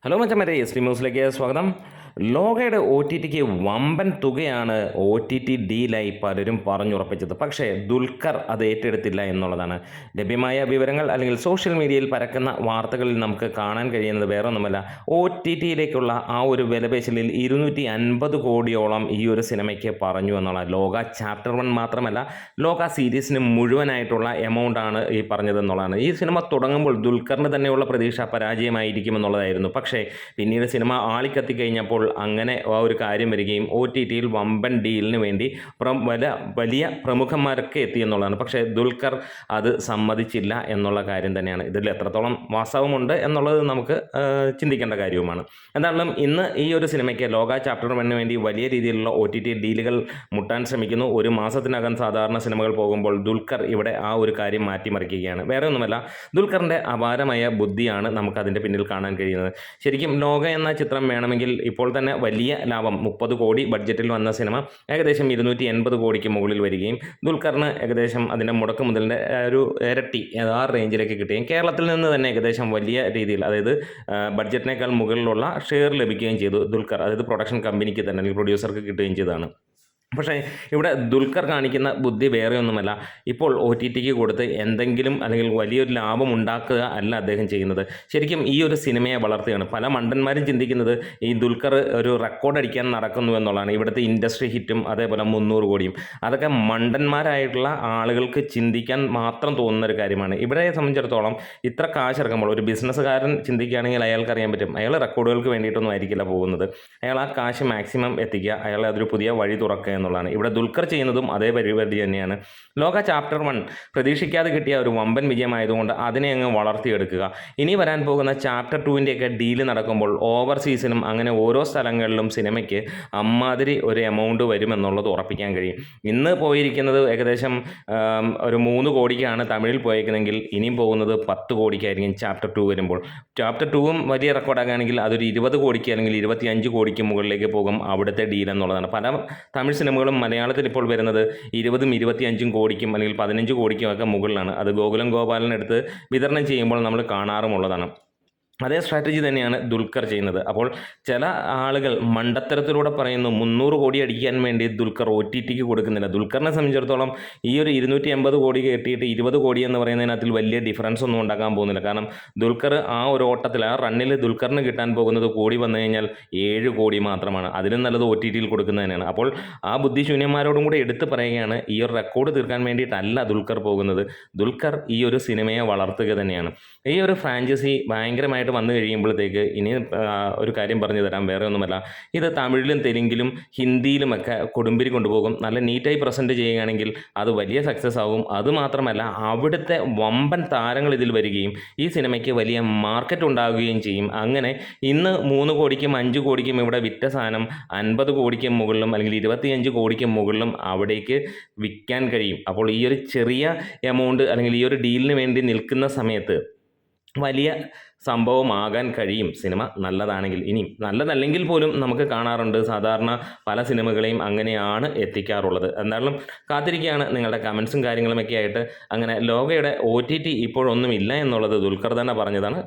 Hello മച്ചന്മാരെ, S T ന്യൂസിലേക്ക് സ്വാഗതം. ലോകയുടെ ഒ ടി ടിക്ക് വമ്പൻ തുകയാണ് ഒ ടി ടി ഡീലായി പലരും പറഞ്ഞുറപ്പിച്ചത്. പക്ഷേ ദുൽഖർ അത് ഏറ്റെടുത്തില്ല എന്നുള്ളതാണ് ലഭ്യമായ വിവരങ്ങൾ. അല്ലെങ്കിൽ സോഷ്യൽ മീഡിയയിൽ പരക്കുന്ന വാർത്തകളിൽ നമുക്ക് കാണാൻ കഴിയുന്നത് വേറൊന്നുമല്ല, ഒ ടി ടിയിലേക്കുള്ള ആ ഒരു വിലപേശലിൽ 250 കോടിയോളം ഈ ഒരു സിനിമയ്ക്ക് പറഞ്ഞു എന്നുള്ള ലോക ചാപ്റ്റർ 1 മാത്രമല്ല, ലോക സീരീസിന് മുഴുവനായിട്ടുള്ള എമൗണ്ടാണ് ഈ പറഞ്ഞതെന്നുള്ളതാണ്. ഈ സിനിമ തുടങ്ങുമ്പോൾ ദുൽഖറിന് തന്നെയുള്ള പ്രതീക്ഷ പരാജയമായിരിക്കുമെന്നുള്ളതായിരുന്നു. പക്ഷേ പിന്നീട് സിനിമ ആളിക്കത്തി കഴിഞ്ഞപ്പോൾ അങ്ങനെ ആ ഒരു കാര്യം വരികയും ഒ ടി ടിയിൽ വമ്പൻ ഡീലിന് വേണ്ടി വലിയ പ്രമുഖന്മാരൊക്കെ എത്തി എന്നുള്ളതാണ്. പക്ഷേ ദുൽഖർ അത് സമ്മതിച്ചില്ല എന്നുള്ള കാര്യം തന്നെയാണ്. ഇതിൽ എത്രത്തോളം വാസ്തവമുണ്ട് എന്നുള്ളത് നമുക്ക് ചിന്തിക്കേണ്ട കാര്യവുമാണ്. എന്തായാലും ഇന്ന് ഈ ഒരു സിനിമയ്ക്ക് ലോക ചാപ്റ്റർ 1 വേണ്ടി വലിയ രീതിയിലുള്ള ഒ ടി ടി ഡീലുകൾ മുട്ടാൻ ശ്രമിക്കുന്നു. ഒരു മാസത്തിനകം സാധാരണ സിനിമകൾ പോകുമ്പോൾ ദുൽഖർ ഇവിടെ ആ ഒരു കാര്യം മാറ്റിമറിക്കുകയാണ്. വേറെ ഒന്നുമല്ല, ദുൽഖറിൻ്റെ അപാരമായ ബുദ്ധിയാണ് നമുക്കതിൻ്റെ പിന്നിൽ കാണാൻ കഴിയുന്നത്. ശരിക്കും ലോക എന്ന ചിത്രം വേണമെങ്കിൽ ഇപ്പോൾ തന്നെ വലിയ ലാഭം 30 കോടി ബഡ്ജറ്റിൽ വന്ന സിനിമ ഏകദേശം 280 കോടിക്ക് മുകളിൽ വരികയും ദുൽഖറിന് ഏകദേശം അതിൻ്റെ മുടക്ക് മുതലിൻ്റെ ഒരു ഇരട്ടി ആ റേഞ്ചിലേക്ക് കിട്ടുകയും കേരളത്തിൽ നിന്ന് തന്നെ ഏകദേശം വലിയ രീതിയിൽ, അതായത് ബഡ്ജറ്റിനേക്കാൾ മുകളിലുള്ള ഷെയർ ലഭിക്കുകയും ചെയ്തു ദുൽഖർ, അതായത് പ്രൊഡക്ഷൻ കമ്പനിക്ക് തന്നെ അല്ലെങ്കിൽ പ്രൊഡ്യൂസർക്ക് കിട്ടുകയും ചെയ്തതാണ്. പക്ഷേ ഇവിടെ ദുൽഖർ കാണിക്കുന്ന ബുദ്ധി വേറെ ഒന്നുമല്ല, ഇപ്പോൾ ഒ ടി ടിക്ക് കൊടുത്ത് എന്തെങ്കിലും അല്ലെങ്കിൽ വലിയൊരു ലാഭം ഉണ്ടാക്കുക അല്ല അദ്ദേഹം ചെയ്യുന്നത്. ശരിക്കും ഈ ഒരു സിനിമയെ വളർത്തുകയാണ്. പല മണ്ടന്മാരും ചിന്തിക്കുന്നത് ഈ ദുൽഖർ ഒരു റെക്കോർഡ് അടിക്കാൻ നടക്കുന്നു എന്നുള്ളതാണ്. ഇവിടുത്തെ ഇൻഡസ്ട്രി ഹിറ്റും അതേപോലെ 300 കോടിയും, അതൊക്കെ മണ്ടന്മാരായിട്ടുള്ള ആളുകൾക്ക് ചിന്തിക്കാൻ മാത്രം തോന്നുന്ന ഒരു കാര്യമാണ്. ഇവിടെ സംബന്ധിച്ചിടത്തോളം ഇത്ര കാശ് ഇറക്കുമ്പോൾ ഒരു ബിസിനസ്സുകാരൻ ചിന്തിക്കുകയാണെങ്കിൽ അയാൾക്ക് അറിയാൻ പറ്റും, അയാൾ റെക്കോർഡുകൾക്ക് വേണ്ടിയിട്ടൊന്നും ആയിരിക്കില്ല പോകുന്നത്. അയാൾ ആ കാശ് മാക്സിമം എത്തിക്കുക, അയാൾ അതൊരു പുതിയ വഴി തുറക്കുക എന്നുള്ളതാണ്. ഇവിടെ ദുൽഖർ ചെയ്യുന്നതും അതേ പരിപാടി തന്നെയാണ്. ലോക ചാപ്റ്റർ 1 പ്രതീക്ഷിക്കാതെ കിട്ടിയ ഒരു വമ്പൻ വിജയമായതുകൊണ്ട് അതിനെ അങ്ങ് വളർത്തിയെടുക്കുക. ഇനി വരാൻ പോകുന്ന ചാപ്റ്റർ 2ൻ്റെയൊക്കെ ഡീല് നടക്കുമ്പോൾ ഓവർസീസിനും അങ്ങനെ ഓരോ സ്ഥലങ്ങളിലും സിനിമയ്ക്ക് അമ്മാതിരി ഒരു എമൗണ്ട് വരുമെന്നുള്ളത് ഉറപ്പിക്കാൻ കഴിയും. ഇന്ന് പോയിരിക്കുന്നത് ഏകദേശം ഒരു 3 കോടിക്കാണ് തമിഴിൽ പോയേക്കുന്നതെങ്കിൽ ഇനിയും പോകുന്നത് 10 കോടിക്കായിരിക്കും ചാപ്റ്റർ 2 വരുമ്പോൾ. ചാപ്റ്റർ 2ഉം വലിയ റെക്കോർഡാക്കുകയാണെങ്കിൽ അതൊരു 20 കോടിക്ക് അല്ലെങ്കിൽ 25 കോടിക്ക് മുകളിലേക്ക് പോകും അവിടുത്തെ ഡീൽ എന്നുള്ളതാണ്. പല തമിഴ് സിനിമകളും മലയാളത്തിൽ ഇപ്പോൾ വരുന്നത് 20ഉം 25ഉം കോടിക്കും അല്ലെങ്കിൽ 15 കോടിക്കും ഒക്കെ മുകളിലാണ്. അത് ഗോകുലം ഗോപാലനെടുത്ത് വിതരണം ചെയ്യുമ്പോൾ നമ്മൾ കാണാറുമുള്ളതാണ്. അതേ സ്ട്രാറ്റജി തന്നെയാണ് ദുൽഖർ ചെയ്യുന്നത്. അപ്പോൾ ചില ആളുകൾ മണ്ടത്തരത്തിലൂടെ പറയുന്നു 300 കോടി അടിക്കാൻ വേണ്ടി ദുൽഖർ ഒ ടി ടിക്ക് കൊടുക്കുന്നില്ല. ദുൽഖറിനെ സംബന്ധിച്ചിടത്തോളം ഈ ഒരു 280 കോടി കിട്ടിയിട്ട് 20 കോടി എന്ന് പറയുന്നതിനകത്തിൽ വലിയ ഡിഫറൻസ് ഒന്നും ഉണ്ടാക്കാൻ പോകുന്നില്ല. കാരണം ദുൽഖർ ആ ഒരു ഓട്ടത്തിൽ, ആ റണ്ണിൽ ദുൽഖറിന് കിട്ടാൻ പോകുന്നത് കോടി വന്നു കഴിഞ്ഞാൽ 7 കോടി മാത്രമാണ്. അതിലും നല്ലത് ഒ ടി ടിയിൽ കൊടുക്കുന്നത് തന്നെയാണ്. അപ്പോൾ ആ ബുദ്ധിശൂന്യന്മാരോടും കൂടെ എടുത്ത് പറയുകയാണ്, ഈ ഒരു റെക്കോർഡ് തീർക്കാൻ വേണ്ടിയിട്ടല്ല ദുൽഖർ പോകുന്നത്. ദുൽഖർ ഈ ഒരു സിനിമയെ വളർത്തുക തന്നെയാണ്. ഈ ഒരു ഫ്രാഞ്ചൈസി ഭയങ്കരമായിട്ട് വന്നു കഴിയുമ്പോഴത്തേക്ക് ഇനി ഒരു കാര്യം പറഞ്ഞു തരാം, വേറെ ഒന്നുമല്ല, ഇത് തമിഴിലും തെലുങ്കിലും ഹിന്ദിയിലുമൊക്കെ കൊടുമ്പിരി കൊണ്ടുപോകും. നല്ല നീറ്റായി പ്രസൻറ്റ് ചെയ്യുകയാണെങ്കിൽ അത് വലിയ സക്സസ് ആകും. അതുമാത്രമല്ല അവിടുത്തെ വമ്പൻ താരങ്ങൾ ഇതിൽ വരികയും ഈ സിനിമയ്ക്ക് വലിയ മാർക്കറ്റ് ഉണ്ടാകുകയും ചെയ്യും. അങ്ങനെ ഇന്ന് 3 കോടിക്കും 5 കോടിക്കും ഇവിടെ വിറ്റ സാധനം 50 കോടിക്കും മുകളിലും അല്ലെങ്കിൽ 25 കോടിക്കും മുകളിലും അവിടേക്ക് വിൽക്കാൻ കഴിയും. അപ്പോൾ ഈ ഒരു ചെറിയ എമൗണ്ട് അല്ലെങ്കിൽ ഈ ഒരു ഡീലിന് വേണ്ടി നിൽക്കുന്ന സമയത്ത് വലിയ സംഭവമാകാൻ കഴിയും സിനിമ നല്ലതാണെങ്കിൽ. ഇനി നല്ലതല്ലെങ്കിൽ പോലും നമുക്ക് കാണാറുണ്ട്, സാധാരണ പല സിനിമകളെയും അങ്ങനെയാണ് എത്തിക്കാറുള്ളത്. എന്തായാലും കാത്തിരിക്കുകയാണ് നിങ്ങളുടെ കമൻസും കാര്യങ്ങളുമൊക്കെ ആയിട്ട്. അങ്ങനെ ലോകയുടെ ഒ ടി ടി ഇപ്പോഴൊന്നുമില്ല എന്നുള്ളത് ദുൽഖർ തന്നെ പറഞ്ഞതാണ്.